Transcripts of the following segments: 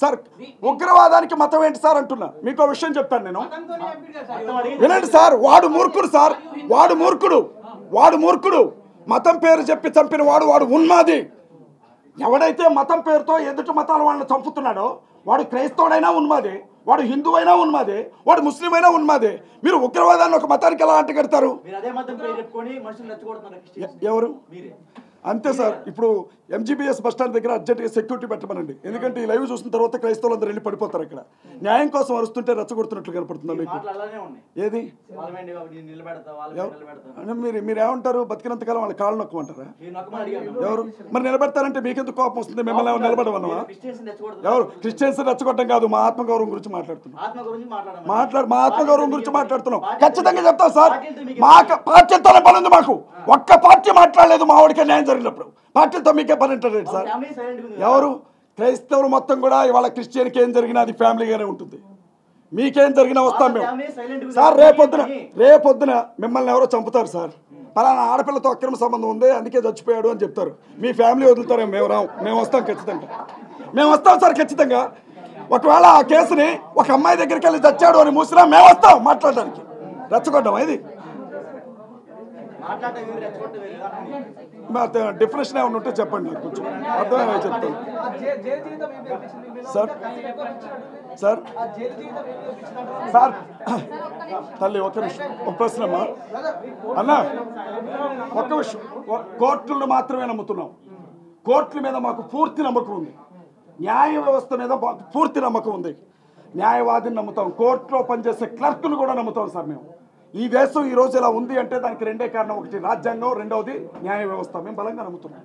Sir ఉగ్రవాదానికి మతం ఏంటి sir అంటున్నా. మీకు విషయం చెప్తాను నేను, వినండి సార్. వాడు మూర్ఖుడు సార్, వాడు మూర్ఖుడు. మతం పేరు చెప్పి చంపిన వాడు ఉన్మాది. ఎవడైతే మతం పేరుతో ఎదుటి మతాల వాళ్ళని చంపుతున్నాడో వాడు క్రైస్తవుడైనా ఉన్మాది, వాడు హిందువైనా ఉన్మాది, వాడు ముస్లిం అయినా ఉన్మాది. మీరు ఉగ్రవాదాన్ని ఒక మతానికి ఎలా అంటగడతారు? ఎవరు? అంతే సార్. ఇప్పుడు ఎంజీబీఎస్ బస్ స్టాండ్ దగ్గర అర్జెంట్గా సెక్యూరిటీ పెట్టమనండి. ఎందుకంటే ఈ లైవ్ చూసిన తర్వాత క్రైస్తవులందరూ వెళ్ళి పడిపోతారు. ఇక్కడ న్యాయం కోసం అరుస్తుంటే రెచ్చగొడుతున్నట్లు కనపడుతుందా మీకు? ఏది మీరేమంటారు? బతికినంతకాలం వాళ్ళ కాళ్ళు నొక్కమంటారా? ఎవరు మరి నిలబెడతారంటే మీకెందుకు కోపం వస్తుంది? మిమ్మల్ని ఏమైనా నిలబడమన్నా? ఎవరు? క్రిస్టియన్స్ రెచ్చగొట్టడం కాదు, మా ఆత్మగౌరవం గురించి మాట్లాడుతున్నాం. మా ఆత్మగౌరవం గురించి మాట్లాడుతున్నాం. ఖచ్చితంగా చెప్తాం సార్. మా పార్టీతోనే పని ఉంది మాకు. ఒక్క పార్టీ మాట్లాడలేదు మా వాడికే న్యాయం జరిగినప్పుడు. పార్టీతో మీకే పని ఉంటుంది సార్. ఎవరు? క్రైస్తవులు మొత్తం కూడా ఇవాళ క్రిస్టియన్కి ఏం జరిగినా అది ఫ్యామిలీగానే ఉంటుంది. మీకేం జరిగినా వస్తాం మేము సార్. రేపొద్దున మిమ్మల్ని ఎవరో చంపుతారు సార్. పలానా ఆడపిల్లతో అక్రమ సంబంధం ఉంది అందుకే చచ్చిపోయాడు అని చెప్తారు. మీ ఫ్యామిలీ వదులుతారేమో. మేము వస్తాం ఖచ్చితంగా. మేము వస్తాం సార్ ఖచ్చితంగా. ఒకవేళ ఆ కేసుని ఒక అమ్మాయి దగ్గరికి వెళ్ళి చచ్చాడు అని మూసినా మేము వస్తాం మాట్లాడడానికి. రెచ్చగొట్టం ఇది. డిఫరెన్షన్ ఏమైనా ఉంటే చెప్పండి, నాకు కొంచెం అర్థమయ్యే చెప్తాను సార్. తల్లి ఒక్క నిమిషం, ఒక ప్రశ్న అన్నా. ఒక్క విషయం, కోర్టులను మాత్రమే నమ్ముతున్నాం. కోర్టుల మీద మాకు పూర్తి నమ్మకం ఉంది. న్యాయ వ్యవస్థ మీద మాకు పూర్తి నమ్మకం ఉంది. న్యాయవాదిని నమ్ముతాం, కోర్టులో పనిచేసే క్లర్క్ను కూడా నమ్ముతాం సార్. మేము ఈ దేశం ఈ రోజు ఇలా ఉంది అంటే దానికి రెండే కారణం. ఒకటి రాజ్యాంగం, రెండవది న్యాయ వ్యవస్థ. మేము బలంగా నమ్ముతున్నాం.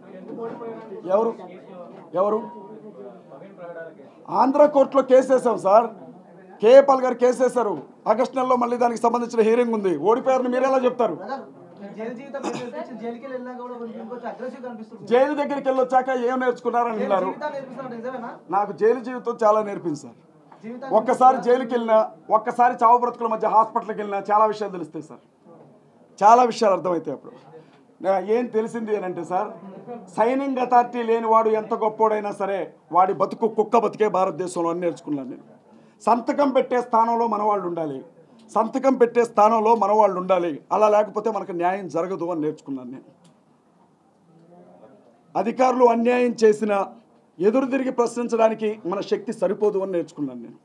ఎవరు? ఆంధ్ర కోర్టులో కేసేసాం సార్. కేఏపాల్ గారు కేసేశారు. ఆగస్టు నెలలో మళ్ళీ దానికి సంబంధించిన హీరింగ్ ఉంది. ఓడిపోయారని మీరు ఎలా చెప్తారు? జైలు దగ్గరికి వెళ్ళొచ్చాక ఏం నేర్చుకున్నారని అన్నారు. నాకు జైలు జీవితం చాలా నేర్పింది సార్. ఒక్కసారి జైలుకి వెళ్ళినా, ఒక్కసారి చావు బ్రతుకుల మధ్య హాస్పిటల్కి వెళ్ళినా చాలా విషయాలు తెలుస్తాయి సార్. చాలా విషయాలు అర్థమవుతాయి. అప్పుడు ఏం తెలిసింది అని అంటే సార్, సైనింగ్ అథారిటీ లేని వాడు ఎంత గొప్పోడైనా సరే వాడి బతుకు కుక్క బతికే భారతదేశంలో అని నేర్చుకున్నాను నేను. సంతకం పెట్టే స్థానంలో మనవాళ్ళు ఉండాలి. అలా లేకపోతే మనకు న్యాయం జరగదు అని నేర్చుకున్నాను నేను. అధికారులు అన్యాయం చేసినా ఎదురు తిరిగి ప్రశ్నించడానికి మన శక్తి సరిపోదు అని నేర్చుకున్నాను నేను.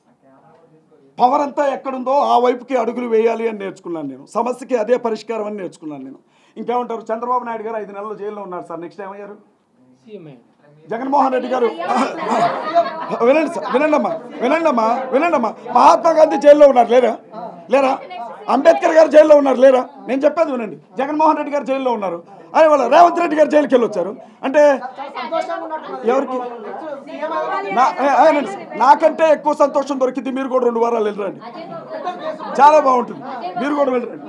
పవర్ అంతా ఎక్కడుందో ఆ వైపుకి అడుగులు వేయాలి అని నేర్చుకున్నాను నేను. సమస్యకి అదే పరిష్కారం అని నేర్చుకున్నాను నేను. ఇంకేమంటారు? చంద్రబాబు నాయుడు గారు 5 నెలలు జైల్లో ఉన్నారు సార్. నెక్స్ట్ ఏమయ్యారు? జగన్మోహన్ రెడ్డి గారు వినండమ్మా. మహాత్మా గాంధీ జైల్లో ఉన్నారు లేరా? అంబేద్కర్ గారు జైల్లో ఉన్నారు లేరా? నేను చెప్పేది వినండి. జగన్మోహన్ రెడ్డి గారు జైల్లో ఉన్నారు. అదే వాళ్ళ రేవంత్ రెడ్డి గారు జైలుకి వెళ్ళి వచ్చారు అంటే ఎవరికి? నాకంటే ఎక్కువ సంతోషం దొరికింది. మీరు కూడా 2 వారాలు వెళ్ళరండి, చాలా బాగుంటుంది. మీరు కూడా వెళ్ళరండి.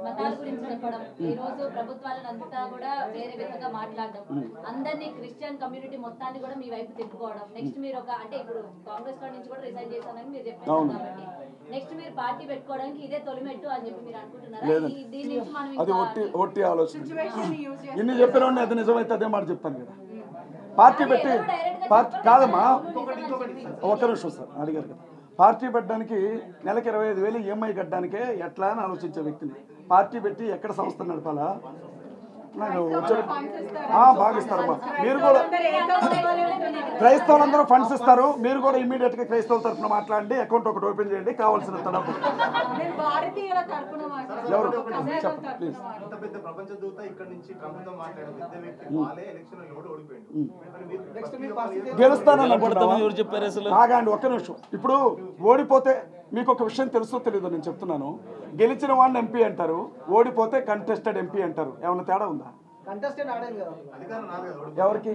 మతాల గురించి చెప్పడం, ఈ రోజు ప్రభుత్వాలను అంతా కూడా వేరే విధంగా మాట్లాడడం, అందరినీ క్రిస్టియన్ కమ్యూనిటీ మొత్తాన్ని కూడా మీ వైపు తిప్పుకోవడం. నెక్స్ట్ మీరు అంటే ఇప్పుడు కాంగ్రెస్ నుంచి కూడా రిజైన్ చేశానని మీరు చెప్పారు కాబట్టి నెక్స్ట్ మీరు పార్టీ పెట్టుకోవడానికి ఇదే తొలిమెట్టు అని చెప్పి మీరు అనుకుంటున్నారా? దీని నుంచి మనం అది ఒట్టి ఆలోచన. ఇన్ని చెప్పిన అది నిజమైతే అదే మాట చెప్తాను కదా. పార్టీ పెట్టి కాదమ్మా, ఒక నిమిషం సార్ అడిగారు కదా. పార్టీ పెట్టడానికి నెలకి 25,000 ఈఎంఐ కట్టడానికే ఎట్లా అని ఆలోచించే వ్యక్తిని పార్టీ పెట్టి ఎక్కడ సంస్థ నడపాలా? నాకు వచ్చారు బాగా ఇస్తారమ్మా. మీరు కూడా క్రైస్తవులందరూ ఫండ్స్ ఇస్తారు. మీరు కూడా ఇమీడియట్గా క్రైస్తవుల తరఫున మాట్లాడండి. అకౌంట్ ఒకటి ఓపెన్ చేయండి. కావాల్సిన తడపు ఎవరు ప్లీజ్. గెలుస్తానని కాగాండి. ఒక్క నిమిషం. ఇప్పుడు ఓడిపోతే మీకు ఒక విషయం తెలుసో తెలీదు నేను చెప్తున్నాను. గెలిచిన వాడిని ఎంపీ అంటారు, ఓడిపోతే కంటెస్టెడ్ ఎంపీ అంటారు. ఏమన్నా తేడా ఉందా? ఎవరికి?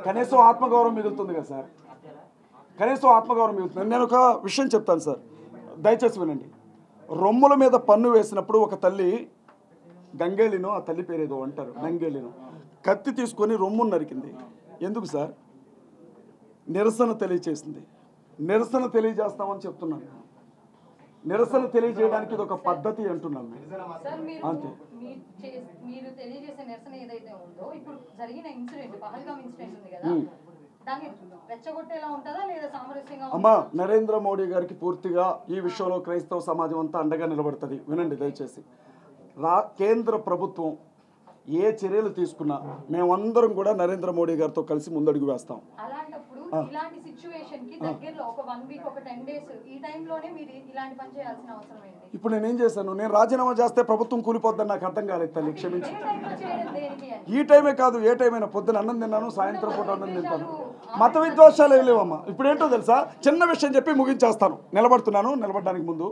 కనీసం ఆత్మగౌరవం మిగులుతుంది కదా సార్. కనీసం ఆత్మగౌరవం మిగులుతుంది. నేను ఒక విషయం చెప్తాను సార్, దయచేసి వినండి. రొమ్ముల మీద పన్ను వేసినప్పుడు ఒక తల్లి గంగేళినో, ఆ తల్లి పేరేదో అంటారు, గంగేళినో, కత్తి తీసుకొని రొమ్మును నరికింది. ఎందుకు సార్? నిరసన తెలియచేసింది. నిరసన తెలియజేస్తామని చెప్తున్నాను. నిరసన తెలియజేయడానికి ఇది ఒక పద్ధతి అంటున్నాను అంతే. మీరు తెలియజేసే నిరసన ఏదైతే ఉందో, ఇప్పుడు జరిగిన ఇన్సిడెంట్ పహల్గామ్ ఇన్సిడెంట్ ఉంది కదా, దాన్ని రెచ్చగొట్టేలా ఉంటుందా లేదా సామరస్యంగా? అమ్మా, నరేంద్ర మోడీ గారికి పూర్తిగా ఈ విషయంలో క్రైస్తవ సమాజం అంతా అండగా నిలబడుతుంది. వినండి దయచేసి. కేంద్ర ప్రభుత్వం ఏ చర్యలు తీసుకున్నా మేమందరం కూడా నరేంద్ర మోడీ గారితో కలిసి ముందడుగు వేస్తాం. అలాంటప్పుడు ఇలాంటి సిచ్యువేషన్ కి దగ్గరలో ఒక 1 వీక్ ఒక 10 డేస్ ఈ టైంలోనే మీరు ఇలాంటి పని చేయాల్సిన అవసరం ఏంటి? ఇప్పుడు నేనేం చేశాను? నేను రాజీనామా చేస్తే ప్రభుత్వం కూలిపోద్దని నాకు అర్థం కాలేదు తల్లి, క్షమించి. ఈ టైమే కాదు, ఏ టైమైనా. పొద్దున అన్నం తిన్నాను, సాయంత్రం పూట అన్నం తింటాను. మత విద్వేషాలు ఏమి లేవమ్మా. ఇప్పుడు ఏంటో తెలుసా, చిన్న విషయం చెప్పి ముగించేస్తాను. నిలబడడానికి ముందు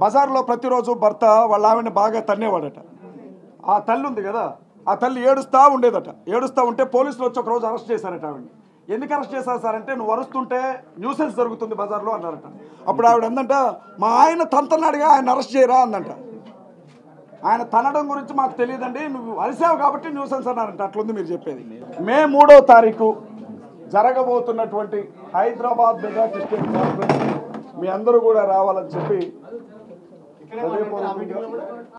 బజార్లో ప్రతిరోజు భర్త వాళ్ళ ఆవిడని బాగా తన్నేవాడట. ఆ తల్లి ఉంది కదా, ఆ తల్లి ఏడుస్తూ ఉండేదట. ఏడుస్తూ ఉంటే పోలీసులు వచ్చి ఒక రోజు అరెస్ట్ చేశారట ఆవిడని. ఎందుకు అరెస్ట్ చేశారు సార్ అంటే, నువ్వు అరుస్తుంటే న్యూసెన్స్ జరుగుతుంది బజార్లో అన్నారట. అప్పుడు ఆవిడ అందంట, మా ఆయన తంతన్నాడుగా, ఆయన అరెస్ట్ చేయరా అందంట. ఆయన తనడం గురించి మాకు తెలియదండి, నువ్వు అరిసావు కాబట్టి న్యూసెన్స్ అన్నారంట. అట్లుంది మీరు చెప్పేది. మే 3వ తారీఖు జరగబోతున్నటువంటి హైదరాబాద్ మెగా క్రిస్టియన్ కాన్ఫరెన్స్ మీ అందరూ కూడా రావాలని చెప్పి